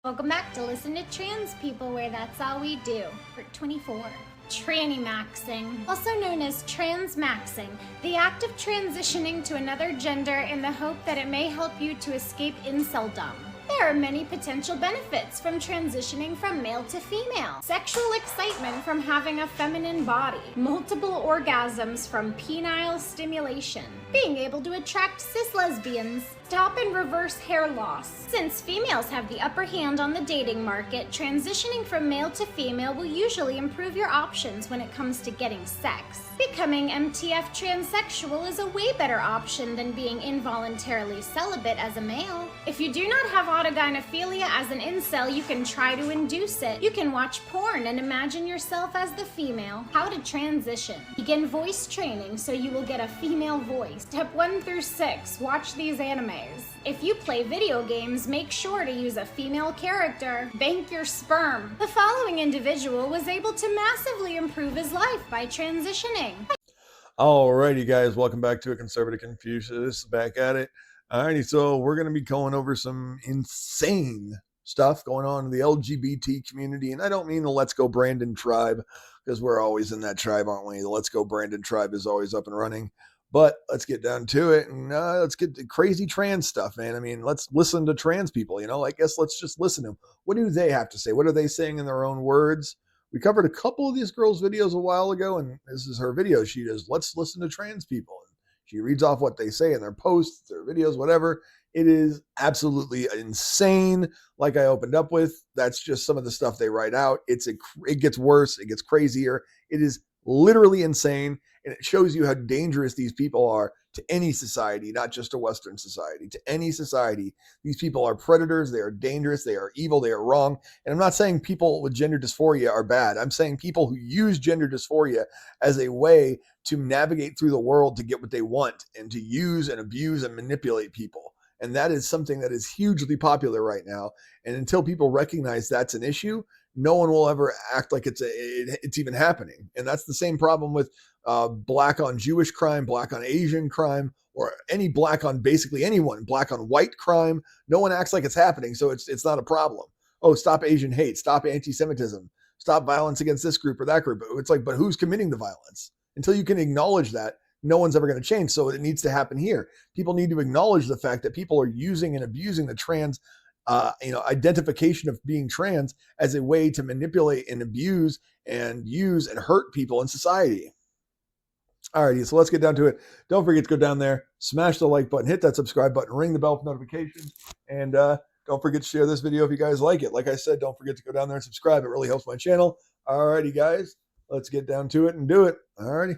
Welcome back to Listen to Trans People, where that's all we do. Part 24. Tranny maxing, also known as transmaxing, the act of transitioning to another gender in the hope that it may help you to escape inceldom. There are many potential benefits from transitioning from male to female. Sexual excitement from having a feminine body. Multiple orgasms from penile stimulation. Being able to attract cis lesbians. Stop and reverse hair loss. Since females have the upper hand on the dating market, transitioning from male to female will usually improve your options when it comes to getting sex. Becoming MTF transsexual is a way better option than being involuntarily celibate as a male. If you do not have autogynephilia as an incel, you can try to induce it. You can watch porn and imagine yourself as the female. How to transition. Begin voice training so you will get a female voice. Step 1 through 6. Watch these animes. If you play video games, make sure to use a female character. Bank your sperm. The following individual was able to massively improve his life by transitioning. Alrighty, guys, welcome back to A Conservative Confucius. Back at it. Alrighty, so we're going to be going over some insane stuff going on in the LGBT community. And I don't mean the Let's Go Brandon tribe, because we're always in that tribe, aren't we? The Let's Go Brandon tribe is always up and running. But let's get down to it, and let's get to crazy trans stuff, man. I mean, let's listen to trans people, I guess let's just listen to them. What do they have to say? What are they saying in their own words? We covered a couple of these girls' videos a while ago, and this is her video. She does, let's listen to trans people. And she reads off what they say in their posts, their videos, whatever. It is absolutely insane. Like I opened up with, that's just some of the stuff they write out. It gets worse. It gets crazier. It is literally insane. And it shows you how dangerous these people are to any society, not just a Western society, to any society. These people are predators. They are dangerous. They are evil. They are wrong. And I'm not saying people with gender dysphoria are bad. I'm saying people who use gender dysphoria as a way to navigate through the world to get what they want and to use and abuse and manipulate people. And that is something that is hugely popular right now. And until people recognize that's an issue, no one will ever act like it's even happening. And that's the same problem with black on Jewish crime, black on Asian crime, or any black on basically anyone, black on white crime. No one acts like it's happening, so it's not a problem. Oh, stop Asian hate, stop anti-Semitism, stop violence against this group or that group. It's like, but who's committing the violence? Until you can acknowledge that, no one's ever going to change. So it needs to happen here. People need to acknowledge the fact that people are using and abusing the trans identification of being trans as a way to manipulate and abuse and use and hurt people in society. Alrighty, so let's get down to it. Don't forget to go down there, smash the like button, hit that subscribe button, ring the bell for notifications, and don't forget to share this video if you guys like it. Like I said, don't forget to go down there and subscribe. It really helps my channel. Alrighty, guys, let's get down to it and do it. Alrighty.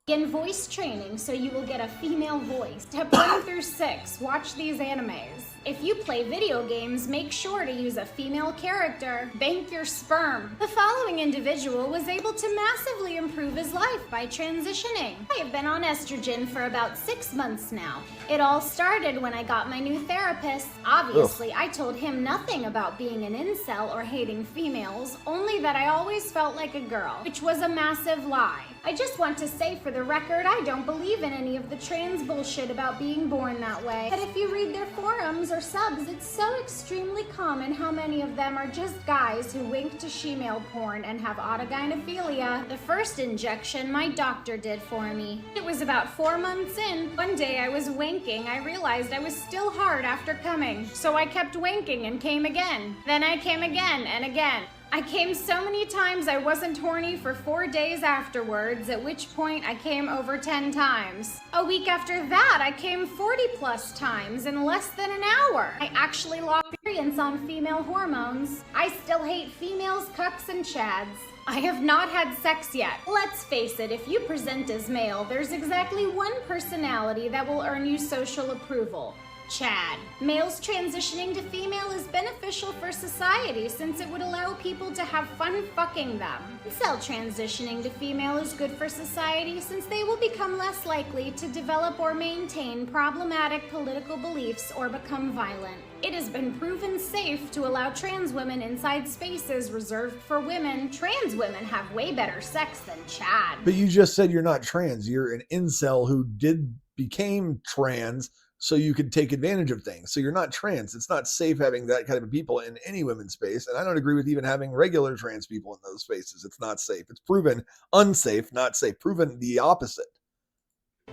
Begin voice training so you will get a female voice. Step 1 through 6. Watch these animes. If you play video games, make sure to use a female character. Bank your sperm. The following individual was able to massively improve his life by transitioning. I have been on estrogen for about 6 months now. It all started when I got my new therapist. Obviously, I told him nothing about being an incel or hating females, only that I always felt like a girl, which was a massive lie. I just want to say for the record, I don't believe in any of the trans bullshit about being born that way. But if you read their forums or subs, it's so extremely common how many of them are just guys who wink to she-male porn and have autogynephilia. The first injection my doctor did for me. It was about 4 months in. One day I was wanking. I realized I was still hard after coming. So I kept wanking and came again. Then I came again and again. I came so many times I wasn't horny for 4 days afterwards, at which point I came over 10 times. A week after that, I came 40 plus times in less than an hour. I actually lost experience on female hormones. I still hate females, cucks, and chads. I have not had sex yet. Let's face it, if you present as male, there's exactly one personality that will earn you social approval. Chad. Males transitioning to female is beneficial for society since it would allow people to have fun fucking them. Incel transitioning to female is good for society since they will become less likely to develop or maintain problematic political beliefs or become violent. It has been proven safe to allow trans women inside spaces reserved for women. Trans women have way better sex than Chad. But you just said you're not trans. You're an incel who became trans so you could take advantage of things. So you're not trans. It's not safe having that kind of people in any women's space. And I don't agree with even having regular trans people in those spaces. It's not safe. It's proven unsafe, not safe, proven the opposite.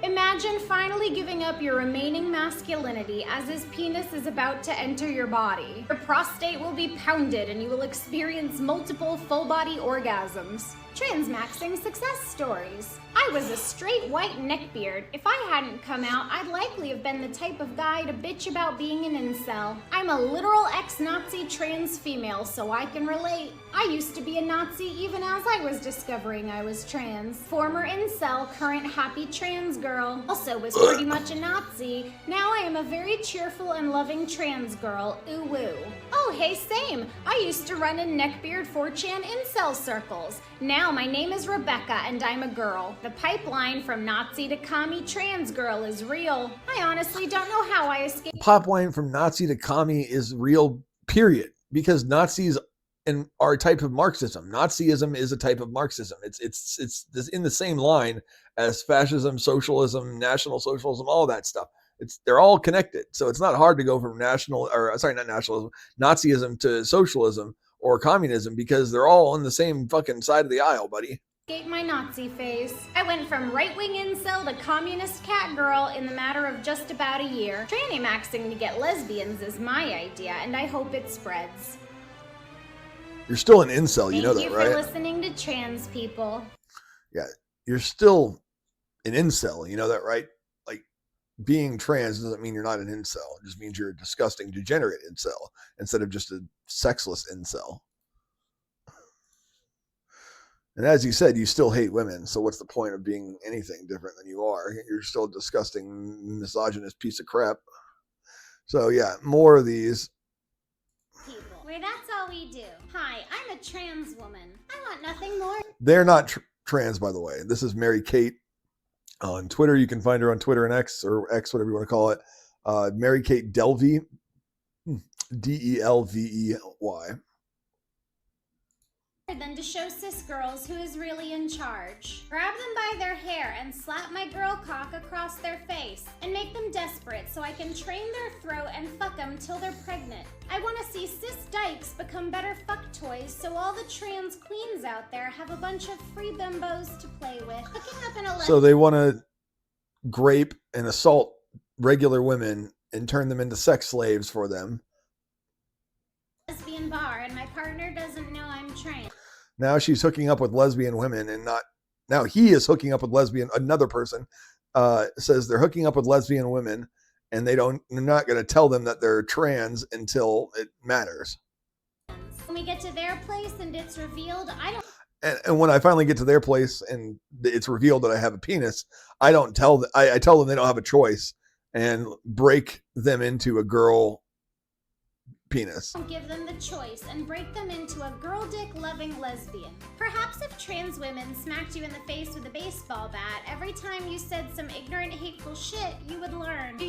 Imagine finally giving up your remaining masculinity as his penis is about to enter your body. Your prostate will be pounded and you will experience multiple full-body orgasms. Transmaxing success stories. I was a straight white neckbeard. If I hadn't come out, I'd likely have been the type of guy to bitch about being an incel. I'm a literal ex-Nazi trans female, so I can relate. I used to be a Nazi even as I was discovering I was trans. Former incel, current happy trans girl. Also was pretty much a Nazi. Now I am a very cheerful and loving trans girl. Ooh woo. Oh hey, same. I used to run in neckbeard 4chan incel circles. Now my name is Rebecca and I'm a girl. The pipeline from Nazi to commie trans girl is real. I honestly don't know how I escaped. Pipeline from Nazi to commie is real, period. Because Nazis are a type of Marxism. Nazism is a type of Marxism. It's in the same line as fascism, socialism, national socialism, all that stuff. They're all connected. So it's not hard to go from Nazism to socialism or communism, because they're all on the same fucking side of the aisle, buddy. Escape my Nazi phase. I went from right-wing incel to communist cat girl in the matter of just about a year. Tranny maxing to get lesbians is my idea, and I hope it spreads. You're still an incel, you know that, right? Thank you for listening to trans people. Yeah, you're still an incel, you know that, right? Like, being trans doesn't mean you're not an incel. It just means you're a disgusting, degenerate incel instead of just a sexless incel. And as you said, you still hate women. So what's the point of being anything different than you are? You're still a disgusting, misogynist piece of crap. So yeah, more of these. Where that's all we do. Hi, I'm a trans woman. I want nothing more. They're not trans, by the way. This is Mary Kate on Twitter. You can find her on Twitter and X, or X, whatever you want to call it. Mary Kate Delvey, Delvey. Than to show cis girls who is really in charge. Grab them by their hair and slap my girl cock across their face and make them desperate so I can train their throat and fuck them till they're pregnant. I want to see cis dykes become better fuck toys so all the trans queens out there have a bunch of free bimbos to play with. Hooking up in a So they want to grape and assault regular women and turn them into sex slaves for them. Lesbian bar and my partner doesn't know I'm trans. Now she's hooking up with lesbian women, and now he is hooking up with another person says they're hooking up with lesbian women, and they're not going to tell them that they're trans until it matters. When we get to their place and it's revealed, And when I finally get to their place and it's revealed that I have a penis, I tell them they don't have a choice and break them into a girl penis. Give them the choice and break them into a girl dick loving lesbian. Perhaps if trans women smacked you in the face with a baseball bat every time you said some ignorant, hateful shit, you would learn.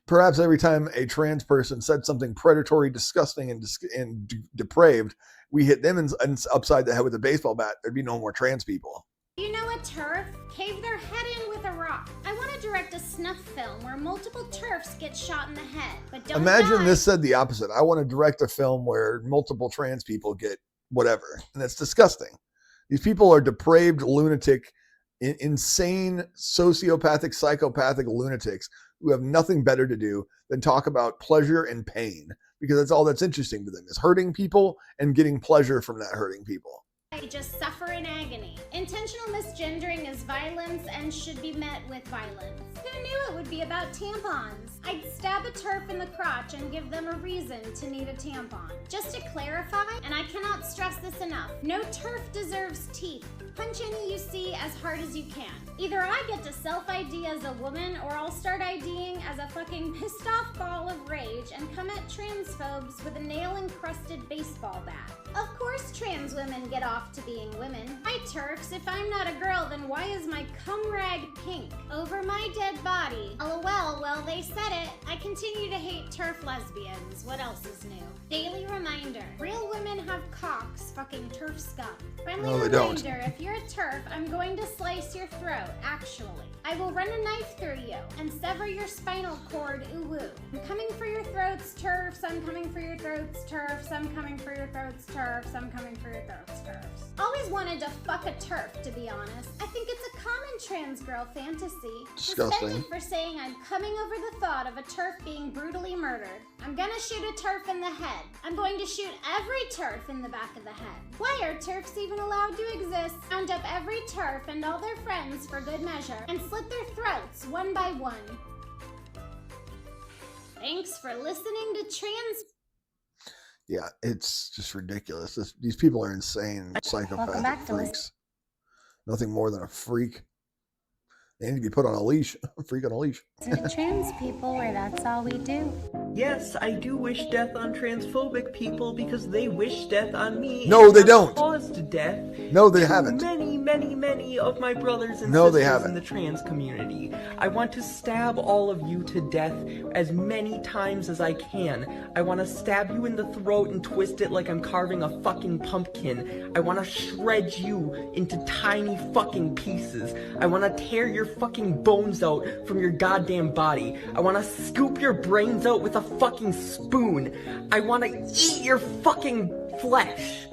Perhaps every time a trans person said something predatory, disgusting, and depraved, we hit them upside the head with a baseball bat, there'd be no more trans people. You know a TERF? Cave their head in with a rock. I want to direct a snuff film where multiple TERFs get shot in the head, but don't Imagine die. This said the opposite. I want to direct a film where multiple trans people get whatever. And that's disgusting. These people are depraved, lunatic, insane, sociopathic, psychopathic lunatics who have nothing better to do than talk about pleasure and pain, because that's all that's interesting to them, is hurting people and getting pleasure from that hurting people. I just suffer in agony. Intentional misgendering is violence and should be met with violence. Who knew it would be about tampons? I'd stab a TERF in the crotch and give them a reason to need a tampon. Just to clarify, and I cannot stress this enough, no TERF deserves teeth. Punch any you see as hard as you can. Either I get to self-ID as a woman, or I'll start IDing as a fucking pissed off ball of rage and come at transphobes with a nail-encrusted baseball bat. Of course trans women get off to being women. Hi TERFs, if I'm not a girl, then why is my cum rag pink over my dead body? LOL, well they said it. I continue to hate TERF lesbians. What else is new? Daily reminder. Real women have cocks, fucking TERF scum. Friendly No, they don't. reminder, if you're a TERF, I'm going to slice your throat, actually. I will run a knife through you and sever your spinal cord, ooh-woo. I'm coming for your throats, TERFs. I'm coming for your throats, TERFs. I'm coming for your throats, TERFs. I'm coming for your throats, TERFs. Always wanted to fuck a TERF, to be honest. I think it's a common trans girl fantasy. Disgusting. Suspended for saying I'm coming over the thought of a TERF being brutally murdered. I'm gonna shoot a TERF in the head. I'm going to shoot every TERF in the back of the head. Why are TERFs even allowed to exist? Round up every TERF and all their friends for good measure and slit their throats one by one. Thanks for listening to Trans. Yeah, it's just ridiculous. These people are insane, psychopathic freaks. Nothing more than a freak. They need to be put on a leash. A freak on a leash. Listen to trans people, where that's all we do. Yes, I do wish death on transphobic people because they wish death on me. No, they don't. Caused death. No, they haven't. Many of my brothers and No, they sisters haven't. in the trans community. I want to stab all of you to death as many times as I can. I want to stab you in the throat and twist it like I'm carving a fucking pumpkin. I want to shred you into tiny fucking pieces. I want to tear your fucking bones out from your goddamn body. I want to scoop your brains out with a fucking spoon. I want to eat your fucking flesh.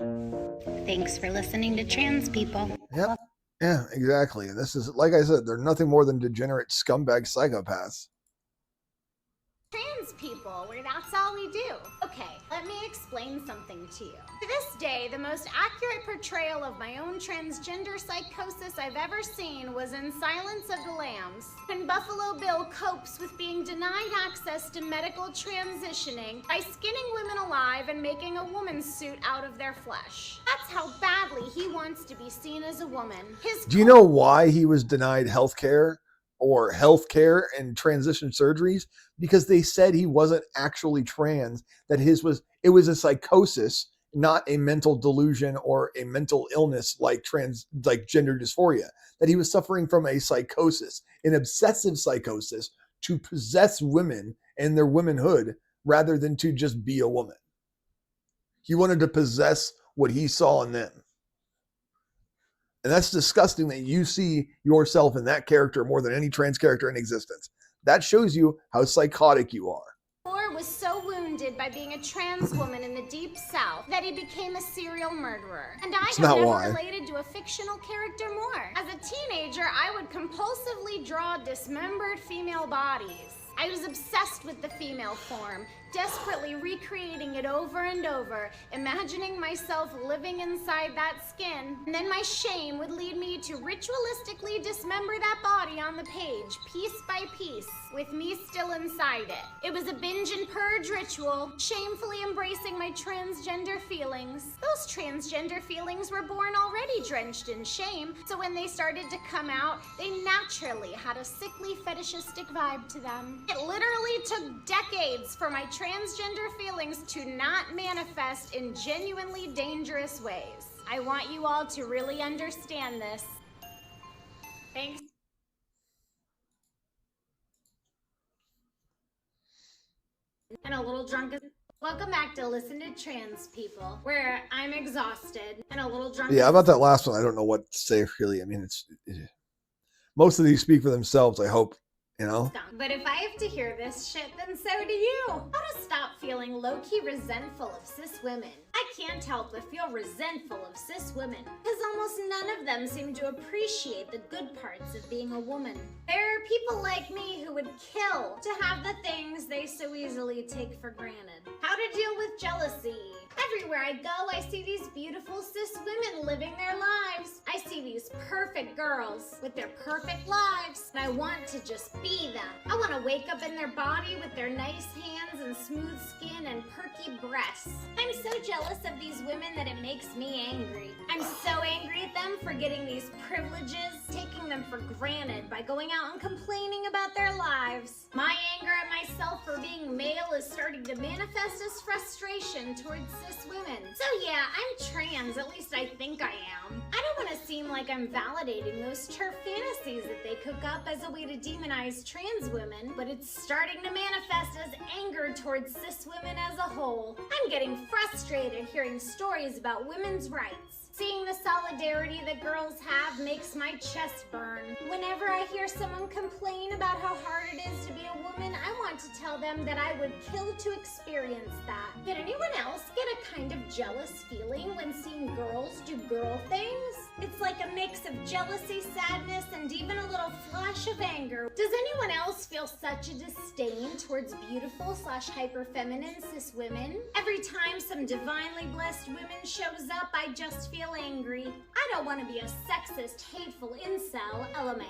Thanks for listening to Trans People. Yep. Yeah, exactly. And this is, like I said, they're nothing more than degenerate scumbag psychopaths. Trans people, where that's all we do. Okay, let me explain something to you. To this day, the most accurate portrayal of my own transgender psychosis I've ever seen was in Silence of the Lambs, when Buffalo Bill copes with being denied access to medical transitioning by skinning women alive and making a woman's suit out of their flesh. That's how badly he wants to be seen as a woman. Do you know why he was denied health care or healthcare and transition surgeries? Because they said he wasn't actually trans, that it was a psychosis, not a mental delusion or a mental illness like gender dysphoria, that he was suffering from a psychosis, an obsessive psychosis to possess women and their womanhood rather than to just be a woman. He wanted to possess what he saw in them. And that's disgusting that you see yourself in that character more than any trans character in existence. That shows you how psychotic you are. Moore was so wounded by being a trans woman in the Deep South that he became a serial murderer. And I have never related to a fictional character more. As a teenager, I would compulsively draw dismembered female bodies. I was obsessed with the female form, desperately recreating it over and over, imagining myself living inside that skin. And then my shame would lead me to ritualistically dismember that body on the page, piece by piece, with me still inside it. It was a binge and purge ritual, shamefully embracing my transgender feelings. Those transgender feelings were born already drenched in shame, so when they started to come out, they naturally had a sickly fetishistic vibe to them. It literally took decades for my transgender feelings to not manifest in genuinely dangerous ways. I want you all to really understand this. Thanks. And a little drunk as... Welcome back to Listen to Trans People, where I'm exhausted and a little drunk. Yeah, about that last one, I don't know what to say really. I mean, most of these speak for themselves, I hope. You know? But if I have to hear this shit, then so do you. How to stop feeling low-key resentful of cis women. I can't help but feel resentful of cis women, because almost none of them seem to appreciate the good parts of being a woman. There are people like me who would kill to have the things they so easily take for granted. How to deal with jealousy. Everywhere I go, I see these beautiful cis women living their lives. I see these perfect girls with their perfect lives, and I want to just be them. I want to wake up in their body with their nice hands and smooth skin and perky breasts. I'm so jealous of these women that it makes me angry. I'm so angry at them for getting these privileges, taking them for granted by going out and complaining about their lives. My anger at myself for being male is starting to manifest as frustration towards cis women. So yeah, I'm trans, at least I think I am. I don't want to seem like I'm validating those turf fantasies that they cook up as a way to demonize trans women, but it's starting to manifest as anger towards cis women as a whole. I'm getting frustrated hearing stories about women's rights. Seeing the solidarity that girls have makes my chest burn. Whenever I hear someone complain about how hard it is to be a woman, I want to tell them that I would kill to experience that. Did anyone else get a kind of jealous feeling when seeing girls do girl things? It's like a mix of jealousy, sadness, and even a little flash of anger. Does anyone else feel such a disdain towards beautiful / hyper-feminine cis women? Every time some divinely blessed woman shows up, I just feel angry. I don't want to be a sexist, hateful incel, LMAO,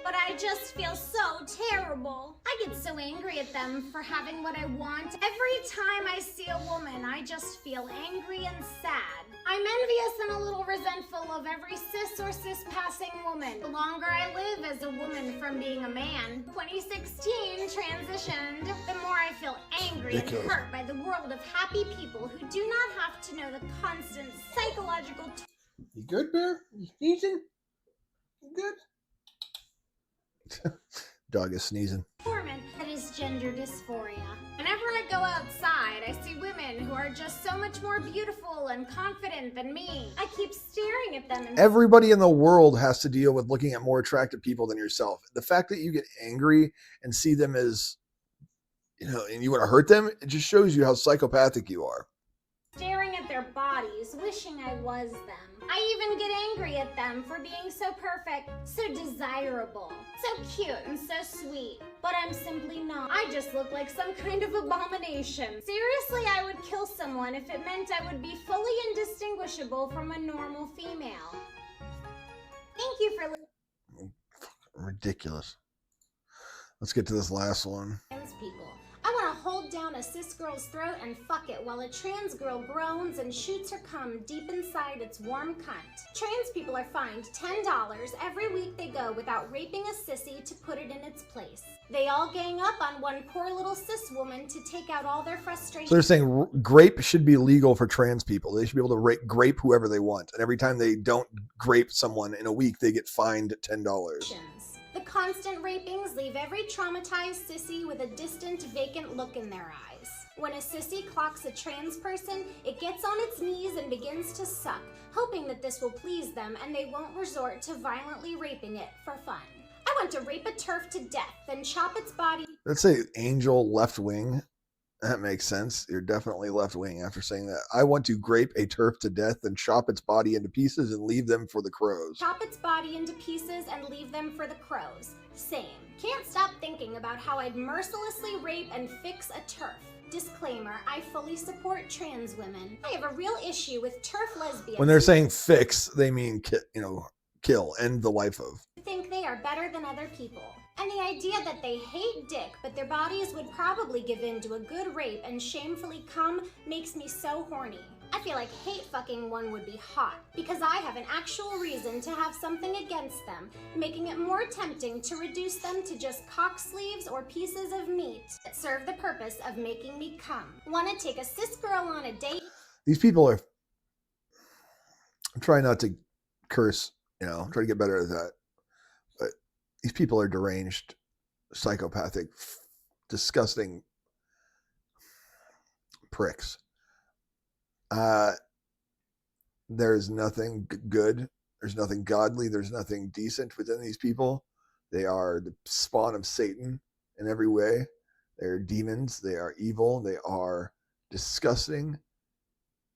but I just feel so terrible. I get so angry at them for having what I want. Every time I see a woman, I just feel angry and sad. I'm envious and a little resentful of every cis or cis-passing woman. The longer I live as a woman from being a man, 2016 transitioned, the more I feel angry and hurt by the world of happy people who do not have to know the constant psychological You good, Bear? You sneezing? You good? Dog is sneezing. torment that is gender dysphoria. Whenever I go outside, I see women who are just so much more beautiful and confident than me. I keep staring at them and Everybody in the world has to deal with looking at more attractive people than yourself. The fact that you get angry and see them as, and you want to hurt them, it just shows you how psychopathic you are. staring at their bodies, wishing I was them. I even get angry at them for being so perfect, so desirable, so cute and so sweet. But I'm simply not. I just look like some kind of abomination. Seriously, I would kill someone if it meant I would be fully indistinguishable from a normal female. Thank you for listening. Ridiculous. Let's get to this last one. Trans people. I want to hold down a cis girl's throat and fuck it while a trans girl groans and shoots her cum deep inside its warm cunt. Trans people are fined $10 every week they go without raping a sissy to put it in its place. They all gang up on one poor little cis woman to take out all their frustration. So they're saying grape should be legal for trans people. They should be able to grape whoever they want. And every time they don't grape someone in a week, they get fined $10. The constant rapings leave every traumatized sissy with a distant, vacant look in their eyes. When a sissy clocks a trans person, it gets on its knees and begins to suck, hoping that this will please them and they won't resort to violently raping it for fun. I want to rape a TERF to death, then chop its body. Let's say angel left wing. That makes sense. You're definitely left wing after saying that. I want to grape a TERF to death, then chop its body into pieces and leave them for the crows. Chop its body into pieces and leave them for the crows. Same. Can't stop thinking about how I'd mercilessly rape and fix a TERF. Disclaimer, I fully support trans women. I have a real issue with TERF lesbians. When they're saying fix, they mean, kill, end the life of. Think they are better than other people. And the idea that they hate dick, but their bodies would probably give in to a good rape and shamefully come makes me so horny. I feel like hate fucking one would be hot, because I have an actual reason to have something against them, making it more tempting to reduce them to just cock sleeves or pieces of meat that serve the purpose of making me come. Wanna take a cis girl on a date? These people are, I'm trying not to curse, try to get better at that. But these people are deranged, psychopathic, disgusting pricks. There's nothing good. There's nothing godly. There's nothing decent within these people. They are the spawn of Satan in every way. They're demons. They are evil. They are disgusting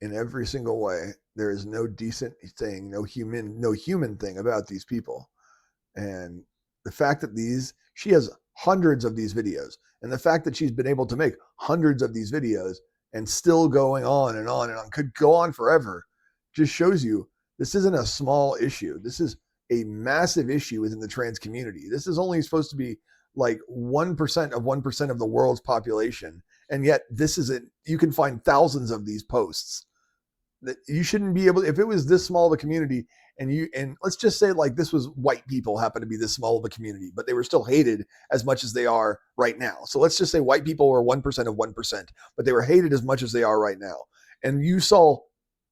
in every single way. There is no decent thing, no human thing about these people. And the fact that she has hundreds of these videos, and the fact that she's been able to make hundreds of these videos and still going on and on and on, could go on forever, just shows you this isn't a small issue. This is a massive issue within the trans community. This is only supposed to be like 1% of 1% of the world's population. And yet you can find thousands of these posts that you shouldn't be able, if it was this small of a community and let's just say like this was white people happen to be this small of a community, but they were still hated as much as they are right now. So let's just say white people were 1% of 1%, but they were hated as much as they are right now. And you saw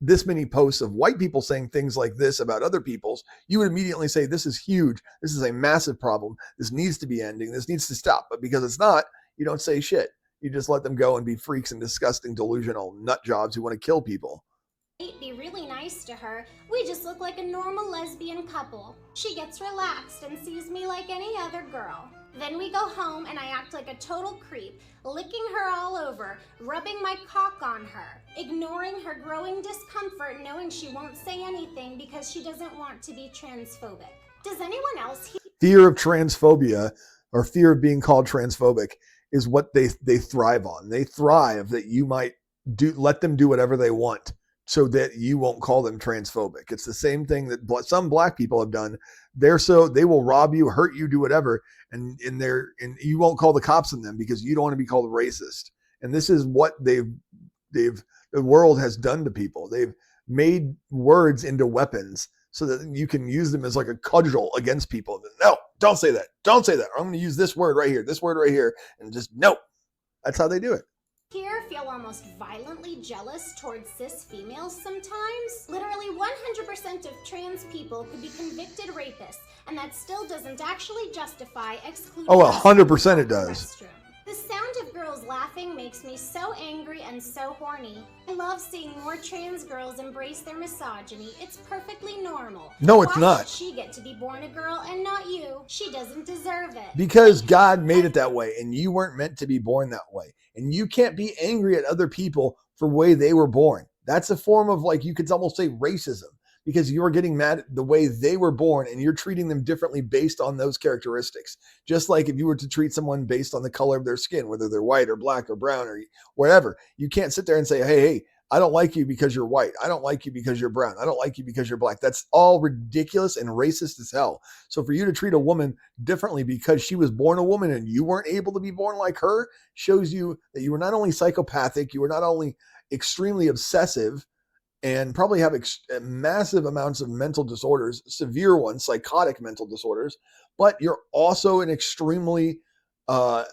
this many posts of white people saying things like this about other people's, you would immediately say, this is huge. This is a massive problem. This needs to be ending. This needs to stop. But because it's not, you don't say shit. You just let them go and be freaks and disgusting, delusional nut jobs who want to kill people. be really nice to her. We just look like a normal lesbian couple. She gets relaxed and sees me like any other girl. Then we go home and I act like a total creep, licking her all over, rubbing my cock on her, ignoring her growing discomfort, knowing she won't say anything because she doesn't want to be transphobic. Does anyone else Fear of transphobia or fear of being called transphobic is what they thrive on. They thrive that you might let them do whatever they want so that you won't call them transphobic. It's the same thing that some black people have done. They will rob you, hurt you, do whatever, and you won't call the cops on them because you don't want to be called a racist. And this is what the world has done to people. They've made words into weapons so that you can use them as like a cudgel against people. No, don't say that. Don't say that. Or I'm going to use this word right here, and just no. That's how they do it. here feel almost violently jealous towards cis females sometimes? Literally 100% of trans people could be convicted rapists, and that still doesn't actually justify excluding. Oh, 100% it does. The sound of girls laughing makes me so angry and so horny. I love seeing more trans girls embrace their misogyny. It's perfectly normal. No, it's not. Why should she get to be born a girl and not you? She doesn't deserve it. Because God made it that way, and you weren't meant to be born that way. And you can't be angry at other people for the way they were born. That's a form of, like, you could almost say racism, because you're getting mad at the way they were born and you're treating them differently based on those characteristics. Just like if you were to treat someone based on the color of their skin, whether they're white or black or brown or whatever, you can't sit there and say, hey, I don't like you because you're white. I don't like you because you're brown. I don't like you because you're black. That's all ridiculous and racist as hell. So for you to treat a woman differently because she was born a woman and you weren't able to be born like her shows you that you were not only psychopathic, you were not only extremely obsessive, and probably have massive amounts of mental disorders, severe ones, psychotic mental disorders, but you're also an extremely, what's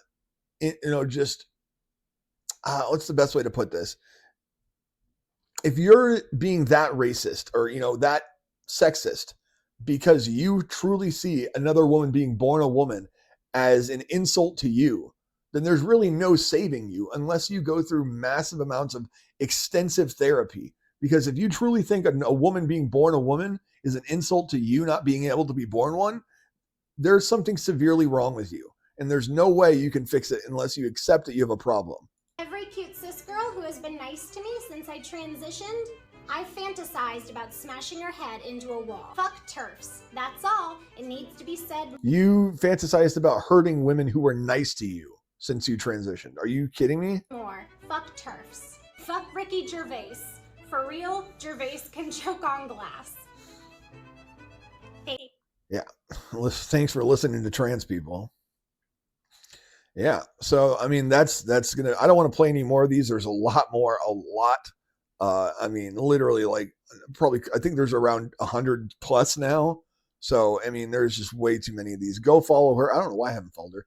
the best way to put this? If you're being that racist or, that sexist because you truly see another woman being born a woman as an insult to you, then there's really no saving you unless you go through massive amounts of extensive therapy. Because if you truly think a woman being born a woman is an insult to you not being able to be born one, there's something severely wrong with you. And there's no way you can fix it unless you accept that you have a problem. Every cute cis girl who has been nice to me since I transitioned, I fantasized about smashing her head into a wall. Fuck TERFs. That's all. It needs to be said. You fantasized about hurting women who were nice to you since you transitioned. Are you kidding me? More. Fuck TERFs. Fuck Ricky Gervais. For real, Gervais can choke on glass. Hey. Yeah. Thanks for listening to trans people. Yeah. So, I mean, that's gonna, I don't want to play any more of these. There's a lot. Literally like probably, I think there's around 100 plus now. So, I mean, there's just way too many of these. Go follow her. I don't know why I haven't followed her.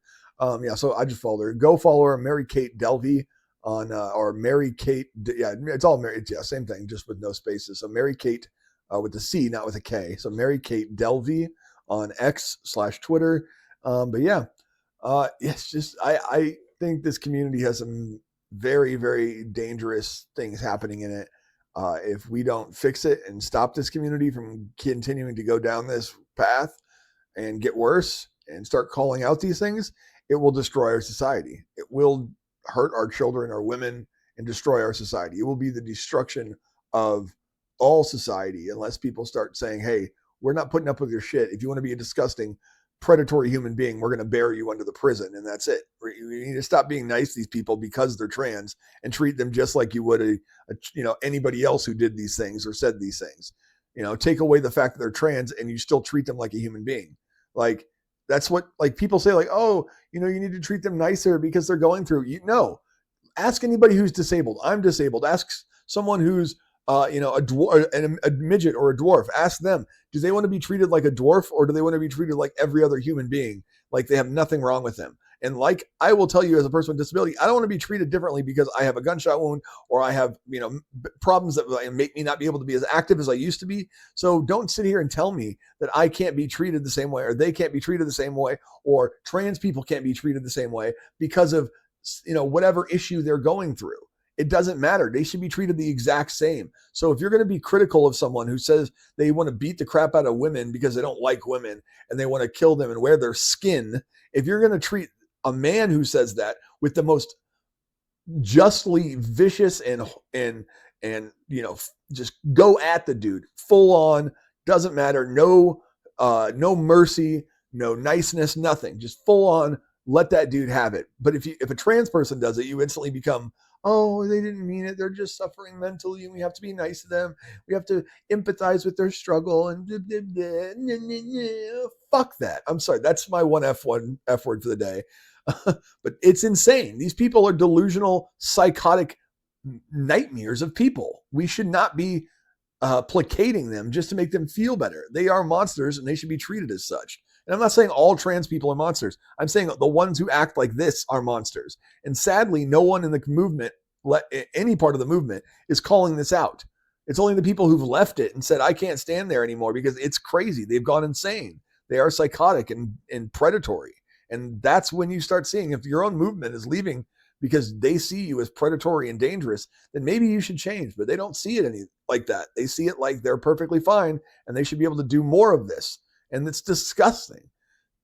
So I just followed her. Go follow her, Mary Kate Delvey. Or Mary Kate, it's all Mary, same thing, just with no spaces. So Mary Kate with the C, not with a K. So Mary Kate Delvey on X/Twitter. It's just I think this community has some very, very dangerous things happening in it. If we don't fix it and stop this community from continuing to go down this path and get worse and start calling out these things, it will destroy our society. It will hurt our children, our women, and destroy our society. It will be the destruction of all society unless people start saying, hey, we're not putting up with your shit. If you want to be a disgusting, predatory human being, we're going to bury you under the prison, and that's it. You need to stop being nice to these people because they're trans and treat them just like you would anybody else who did these things or said these things. Take away the fact that they're trans and you still treat them like a human being. Like, that's what, like, people say, like, oh, you need to treat them nicer because they're going through. No, ask anybody who's disabled. I'm disabled. Ask someone who's, a midget or a dwarf. Ask them, do they want to be treated like a dwarf or do they want to be treated like every other human being? Like they have nothing wrong with them. And like I will tell you as a person with disability, I don't want to be treated differently because I have a gunshot wound or I have, problems that make me not be able to be as active as I used to be. So don't sit here and tell me that I can't be treated the same way or they can't be treated the same way or trans people can't be treated the same way because of, whatever issue they're going through. It doesn't matter. They should be treated the exact same. So if you're going to be critical of someone who says they want to beat the crap out of women because they don't like women and they want to kill them and wear their skin, if you're going to treat a man who says that with the most justly vicious and just go at the dude full on, doesn't matter, no mercy, no niceness, nothing, just full on, let that dude have it. But if a trans person does it, you instantly become, oh, they didn't mean it, they're just suffering mentally and we have to be nice to them, we have to empathize with their struggle and blah, blah, blah. Fuck that. I'm sorry, that's my one F word for the day. But it's insane. These people are delusional, psychotic nightmares of people. We should not be placating them just to make them feel better. They are monsters and they should be treated as such. And I'm not saying all trans people are monsters. I'm saying the ones who act like this are monsters. And sadly, no one in the movement, any part of the movement, is calling this out. It's only the people who've left it and said, I can't stand there anymore because it's crazy. They've gone insane. They are psychotic and predatory. And that's when you start seeing, if your own movement is leaving because they see you as predatory and dangerous, then maybe you should change. But they don't see it any like that. They see it like they're perfectly fine and they should be able to do more of this. And it's disgusting.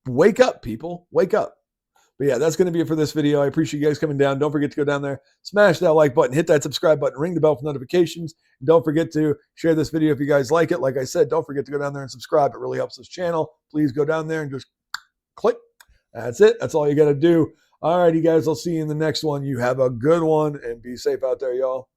Wake up, people. Wake up. But yeah, that's going to be it for this video. I appreciate you guys coming down. Don't forget to go down there, smash that like button, hit that subscribe button, ring the bell for notifications. And don't forget to share this video if you guys like it. Like I said, don't forget to go down there and subscribe. It really helps this channel. Please go down there and just click. That's it. That's all you got to do. All right, you guys, I'll see you in the next one. You have a good one and be safe out there, y'all.